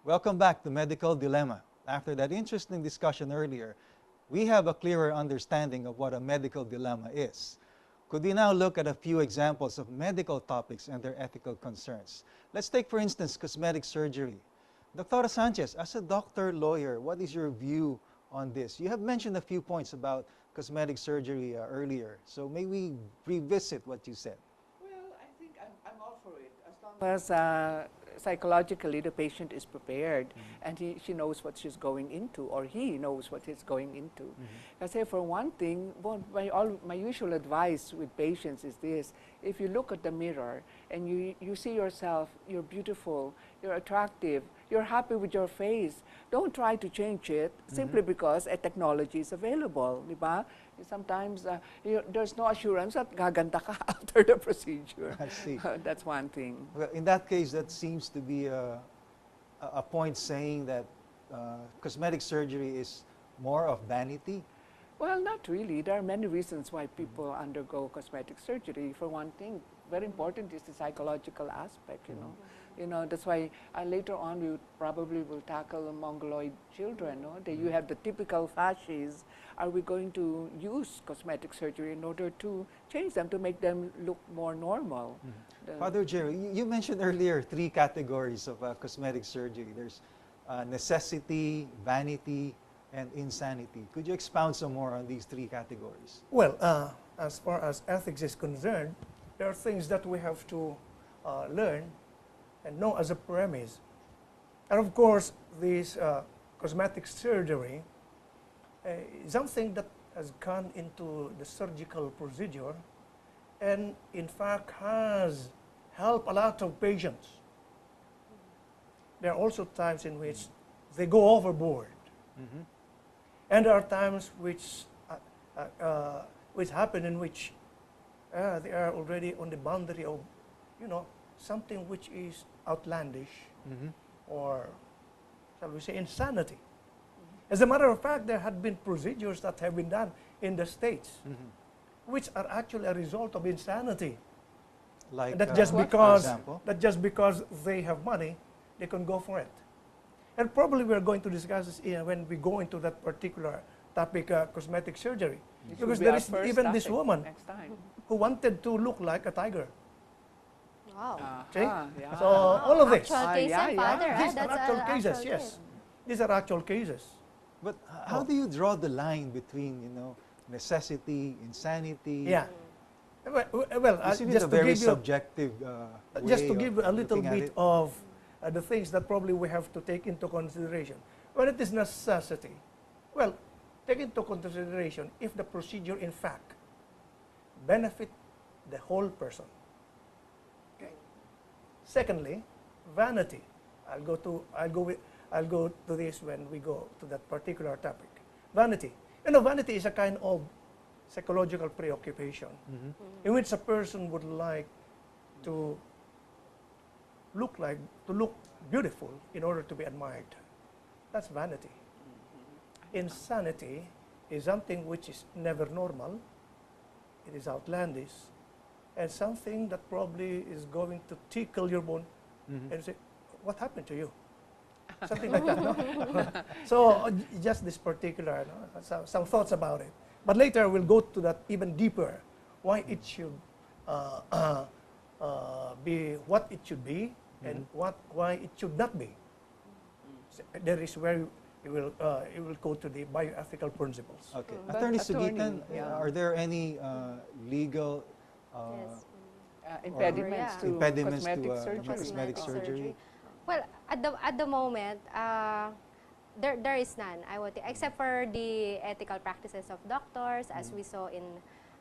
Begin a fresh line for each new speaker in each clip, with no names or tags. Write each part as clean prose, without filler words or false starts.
Welcome back to Medical Dilemma. After that interesting discussion earlier, we have a clearer understanding of what a medical dilemma is. Could we now look at a few examples of medical topics and their ethical concerns? Let's take, for instance, cosmetic surgery. Dr. Sanchez, as a doctor, lawyer, what is your view on this? You have mentioned a few points about cosmetic surgery earlier, so may we revisit what you said?
Well, I think I'm all for it, as long as psychologically the patient is prepared and she knows what she's going into, or he knows what he's going into. Kasi for one thing, my usual advice with patients is this: if you look at the mirror and you see yourself, you're beautiful, you're attractive, you're happy with your face, don't try to change it simply because a technology is available, di ba? Sometimes there's no assurance that gaganda ka after the procedure.
I see.
That's one thing.
Well, in that case, that seems to be a point saying that cosmetic surgery is more of vanity.
Well, not really. There are many reasons why people undergo cosmetic surgery. For one thing, very important is the psychological aspect, you know. You know, that's why later on we probably will tackle mongoloid children. No? You have the typical fasces. Are we going to use cosmetic surgery in order to change them, to make them look more normal?
Father Jerry, you mentioned earlier 3 categories of cosmetic surgery. There's necessity, vanity, and insanity. Could you expound some more on these 3 categories?
Well, as far as ethics is concerned, there are things that we have to learn and know as a premise. And of course, this cosmetic surgery is something that has gone into the surgical procedure and in fact has helped a lot of patients. There are also times in which they go overboard. And there are times which happen in which they are already on the boundary of, you know, something which is outlandish or, shall we say, insanity. As a matter of fact, there had been procedures that have been done in the States which are actually a result of insanity.
Like
That just because they have money, they can go for it. And probably we're going to discuss this when we go into that particular topic, cosmetic surgery. Because there is even this woman who wanted to look like a tiger.
Wow.
See? So all of this.
Actual case, Father.
These are
That's
actual
an
cases,
actual
yes.
case.
These are actual cases.
But how do you draw the line between, you know, necessity, insanity?
Yeah. Well,
Isn't it a very subjective
just to
way
give
of
a little
looking at
bit
it?
of the things that probably we have to take into consideration. When it is necessity, well, take into consideration if the procedure in fact benefit the whole person. Okay. Secondly, vanity. I'll go to this when we go to that particular topic. Vanity. You know, vanity is a kind of psychological preoccupation in which a person would like to look beautiful in order to be admired. That's vanity. Insanity is something which is never normal. It is outlandish, and something that probably is going to tickle your bone and say, "What happened to you?" Something like that. No? So just this particular, some thoughts about it. But later we'll go to that even deeper. Why it should be what it should be, and why it should not be. So there is where it will go to the bioethical principles.
Okay. Attorney Sugitan, are there any legal
impediments to
cosmetic surgery?
Well, at the moment, there is none, I would think, except for the ethical practices of doctors, as we saw in,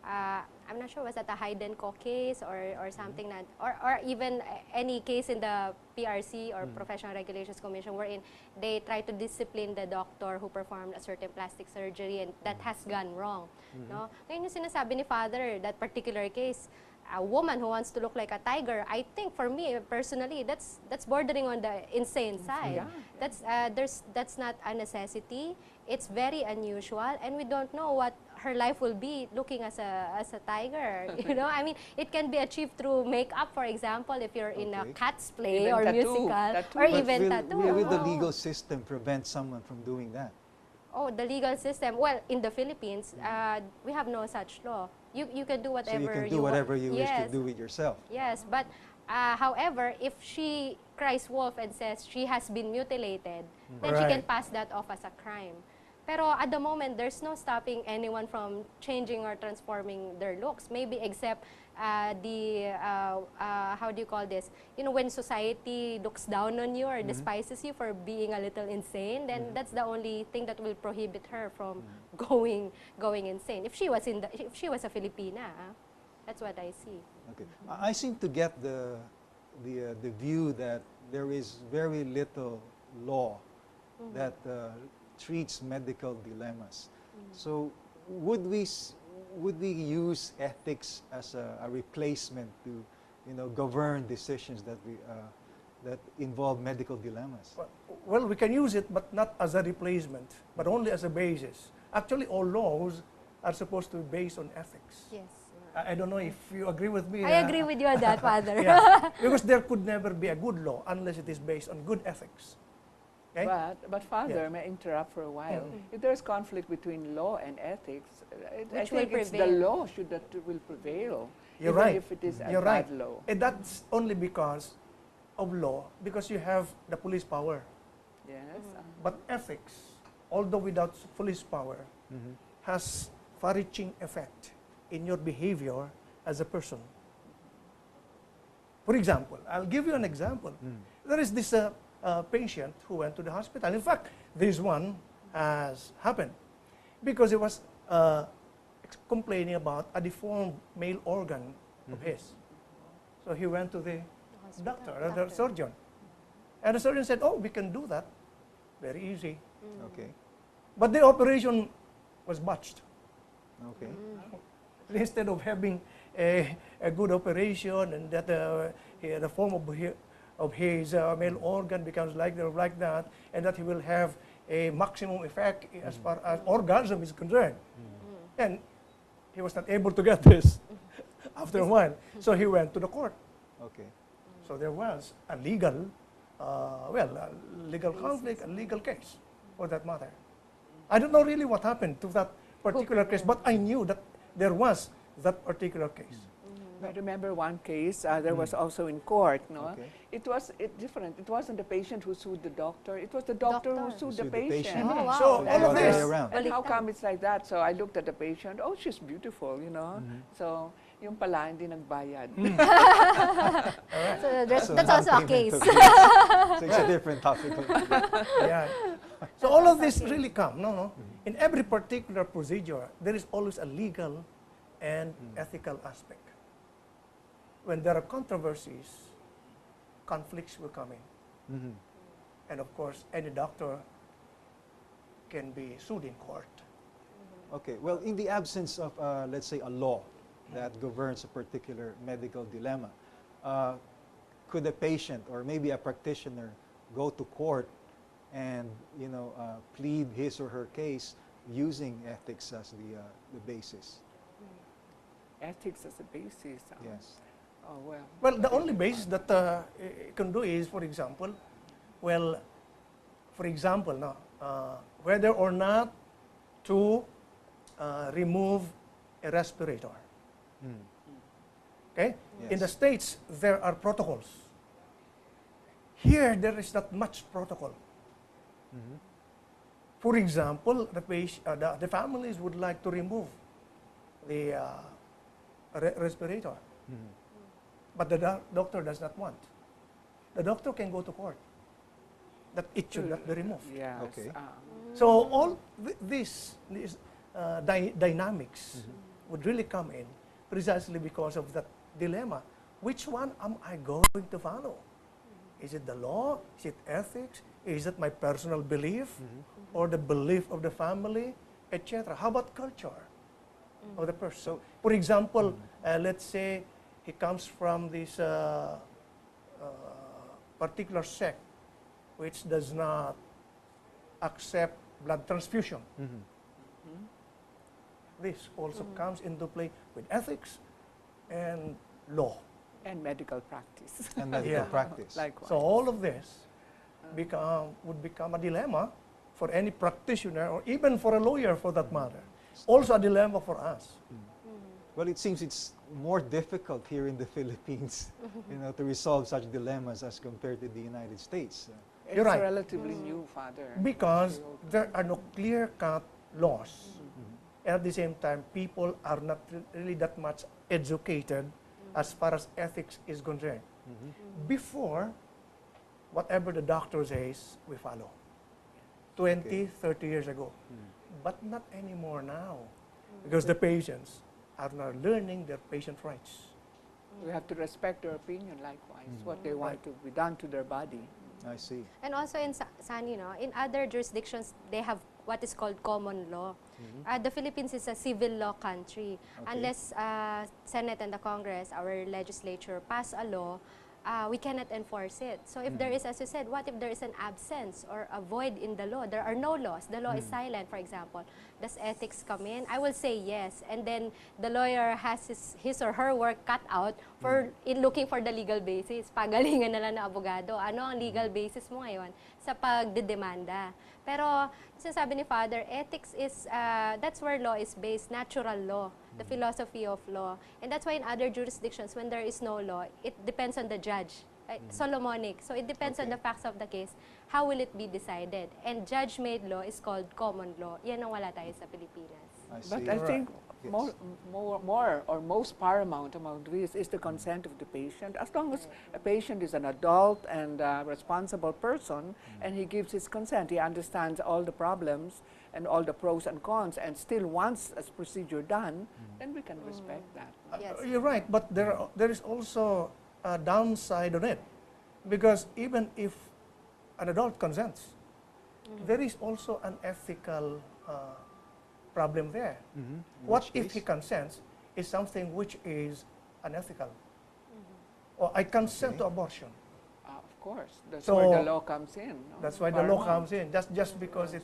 I'm not sure, was that a Hydenco case or something, that, or even any case in the PRC or Professional Regulations Commission, wherein they try to discipline the doctor who performed a certain plastic surgery, and that has gone wrong. No? Ngayon yung sinasabi ni Father, that particular case, a woman who wants to look like a tiger, I think for me personally, that's bordering on the insane side. That's not a necessity. It's very unusual, and we don't know what her life will be looking as a tiger. You know, I mean, it can be achieved through makeup, for example, if you're in a
Okay.
cat's play
Even
or
tattoo.
musical,
Tattoo.
or
But
even
will,
tattoo.
will the
Oh.
legal system prevent someone from doing that?
Oh, the legal system. Well, in the Philippines, we have no such law. You can do
So
whatever
you can do whatever you wish to
Yes.
do with yourself.
Yes, but however, if she cries wolf and says she has been mutilated, then she can
Right.
pass that off as a crime. Pero at the moment, there's no stopping anyone from changing or transforming their looks. Maybe except how do you call this? You know, when society looks down on you or despises you for being a little insane, then that's the only thing that will prohibit her from going insane. If she was a Filipina, that's what I see.
Okay. I seem to get the view that there is very little law that treats medical dilemmas. So would we use ethics as a replacement to, govern decisions that involve medical dilemmas?
Well, we can use it, but not as a replacement, but only as a basis. Actually, all laws are supposed to be based on ethics.
Yes.
I don't know if you agree with me.
I agree with you on that, Father.
Yeah, because there could never be a good law unless it is based on good ethics. Okay?
But Father,
Yeah.
may I interrupt for a while? If there's conflict between law and ethics, I
Which will
think it's the
prevail?
law that will prevail.
You're
even
right.
if it is a
You're
bad
right.
law.
And that's only because of law, because you have the police power.
Yes.
But ethics, although without police power, has far-reaching effect in your behavior as a person. For example, I'll give you an example. There is this patient who went to the hospital. In fact, this one has happened because he was complaining about a deformed male organ of his. So he went to the doctor, the surgeon. And the surgeon said, oh, we can do that. Very easy.
Okay.
But the operation was botched.
Okay.
Instead of having a good operation and that the form of his male organ becomes like that, and that he will have a maximum effect as far as orgasm is concerned. And he was not able to get this after a while. So he went to the court.
Okay.
So there was a legal, legal conflict, a legal case for that matter. I don't know really what happened to that particular case, but I knew that there was that particular case.
I remember one case, there was also in court, no?
Okay.
It was different. It wasn't the patient who sued the doctor. It was the doctor who
Doctor.
sued the
Sued the
patient.
patient.
Oh, wow.
So
The
all of
other way
this,
around.
And how
Baliktad.
come it's like that? So I looked at the patient, oh, she's beautiful, you know? So, yung pala, hindi nagbayad.
So that's
So
also a
non-payment
case.
of fees. So it's a different topic.
yeah. So all of this really come, no? In every particular procedure, there is always a legal and ethical aspect. When there are controversies, conflicts will come in. And of course, any doctor can be sued in court.
Okay, well, in the absence of, let's say, a law that governs a particular medical dilemma, could a patient or maybe a practitioner go to court and, plead his or her case using ethics as the basis?
Ethics as a basis.
Yes.
Oh, well.
Well, the only basis that you can do is, for example, whether or not to remove a respirator. Okay? In the
Yes.
States, there are protocols. Here, there is not much protocol. For example, the families would like to remove the respirator, but the doctor does not want. The doctor can go to court that it should not be removed.
Yes.
Okay.
So all these dynamics would really come in precisely because of that dilemma. Which one am I going to follow? Is it the law? Is it ethics? Is it my personal belief? Or the belief of the family, etc.? How about culture of the person? So, for example, let's say he comes from this particular sect which does not accept blood transfusion. this also comes into play with ethics and law.
And medical practice.
And medical
Yeah.
practice.
Likewise.
So all of this would become a dilemma for any practitioner or even for a lawyer for that matter. Also a dilemma for us.
Well, it seems it's more difficult here in the Philippines, to resolve such dilemmas as compared to the United States.
It's
You're right.
relatively new, Father.
Because there are no clear-cut laws. And at the same time, people are not really that much educated as far as ethics is concerned. Before, whatever the doctor says, we follow. 20, 30 years ago. But not anymore now. Because the patients are now learning their patient rights.
We have to respect their opinion, likewise, what they want to be done to their body.
I see.
And also in San, in other jurisdictions, they have what is called common law. The Philippines is a civil law country.
Okay.
Unless Senate and the Congress, our legislature, pass a law, we cannot enforce it. So if there is, as you said, what if there is an absence or a void in the law? There are no laws. The law is silent, for example. Does ethics come in? I will say yes. And then the lawyer has his or her work cut out for in looking for the legal basis. Pagalingan na lang na abogado. Ano ang legal basis mo ngayon sa pagdedemanda? Pero sinasabi ni Father, ethics is, that's where law is based, natural law, the philosophy of law. And that's why in other jurisdictions, when there is no law, it depends on the judge. Solomonic. So it depends on the facts of the case. How will it be decided? And judge-made law is called common law. Yan ang wala tayo sa Pilipinas.
I see.
But I think
Yes.
more or most paramount among this is the consent of the patient. As long as a patient is an adult and a responsible person and he gives his consent, he understands all the problems and all the pros and cons and still wants a procedure done, then we can respect that.
Yes.
You're right, but there is also a downside on it. Because even if an adult consents, there is also an ethical problem there.
In
What
which
if
case?
he consents is something which is unethical? Or I consent to abortion.
Of course, that's
So,
where the law comes in. No?
That's why the law
Paramount.
comes in. Just because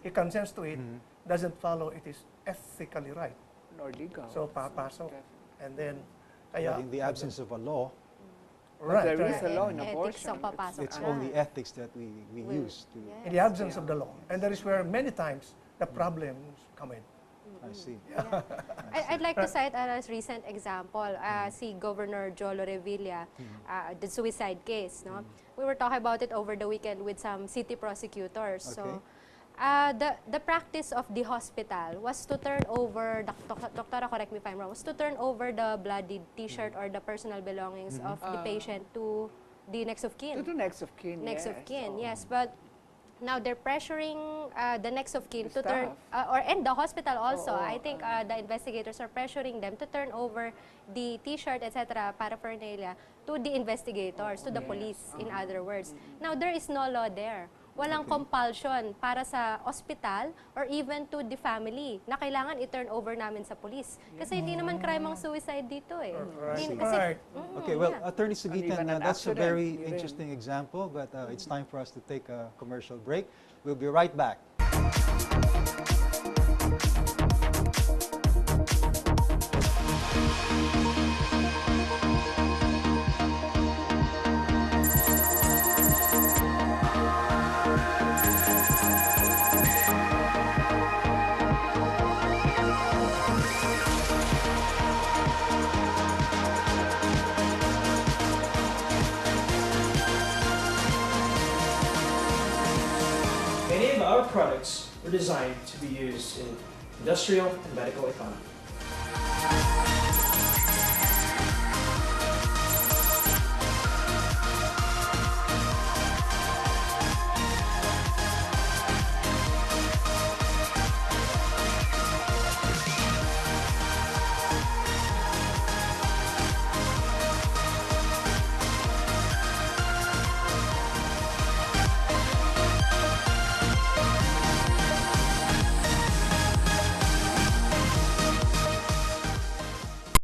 he consents to it doesn't follow it is ethically right.
Or legal.
So papasok.
Definitely.
And then,
But in the absence of a law,
But there
right.
is a law in
Ethics
abortion.
ang papasok
it's
na.
only ethics that we use to.
In the absence of the law. And that is where many times the problems come in.
I see.
I'd like to cite a recent example, si Governor Jolo Revilla, the suicide case. No, we were talking about it over the weekend with some city prosecutors. So, the practice of the hospital was to turn over, Doctora, correct me if I'm wrong, was to turn over the bloodied T-shirt or the personal belongings of the patient to the next of kin.
To the next of kin.
Next of
yes.
kin,
So,
yes. But now they're pressuring the next of kin
The
to turn, and the hospital also.
Oo,
I think the investigators are pressuring them to turn over the T-shirt, etc., paraphernalia, to the investigators, to the police, in other words. Now, there is no law there. Walang compulsion para sa hospital or even to the family na kailangan i-turn over namin sa police. Kasi hindi naman crime ang suicide dito eh.
Right.
Kasi,
Right.
Okay, well, Attorney Sugitan,
even an
that's a
accident,
very
even.
interesting example, but it's time for us to take a commercial break. We'll be right back.
Many of our products were designed to be used in industrial and medical economy.